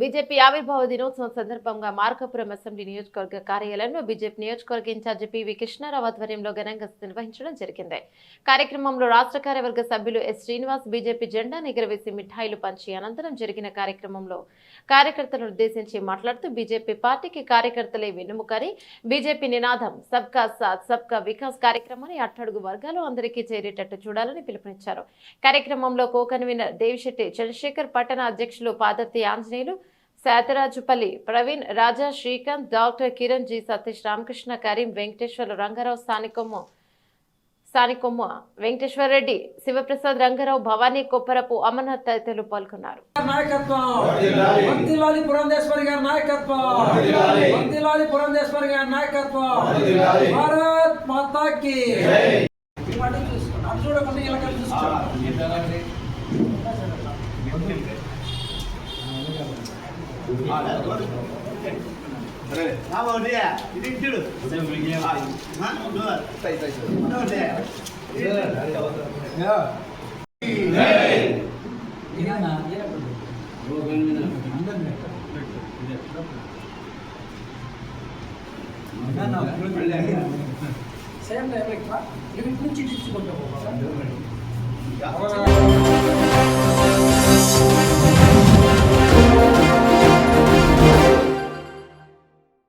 BJP ఆవిర్భావ దినోత్సవం సందర్భంగా మార్కాపురం అసెంబ్లీ నియోజకవర్గ కార్యాలయంలో బీజేపీ నియోజకవర్గ ఇన్ఛార్జి పివి కృష్ణారావు ఆధ్వర్యంలో ఘనంగా నిర్వహించడం జరిగింది. కార్యక్రమంలో రాష్ట్ర కార్యవర్గ సభ్యులు ఎస్ శ్రీనివాస్ బీజేపీ జెండా ఎగురవేసి మిఠాయిలు పంచి అనంతరం జరిగిన కార్యక్రమంలో కార్యకర్తలను ఉద్దేశించి మాట్లాడుతూ బీజేపీ పార్టీకి కార్యకర్తలే వెన్నుముకని, బీజేపీ నినాదం సబ్కా సాత్ సబ్కా వికాస్ కార్యక్రమాన్ని అట్టడుగు వర్గాలు అందరికీ చేరేటట్టు చూడాలని పిలుపునిచ్చారు. కార్యక్రమంలో కో కన్వీనర్ దేవిశెట్టి చంద్రశేఖర్, పట్టణ అధ్యక్షులు పాదర్తి ఆంజనేయులు, శాతరాజుపల్లి ప్రవీణ్, రాజా, శ్రీకాంత్, డాక్టర్ కిరణ్, జి సతీష్, రామకృష్ణ, కరీం, వెంకటేశ్వర, రంగారావు, స్థానికొమ్మ వెంకటేశ్వర రెడ్డి, శివప్రసాద్, రంగారావు, భవానీ, కొప్పరపు, అమర్నాథ్ తదితరులు పాల్గొన్నారు. సేమ్ డైరెక్ట్ నుంచి తీసుకుంటాం.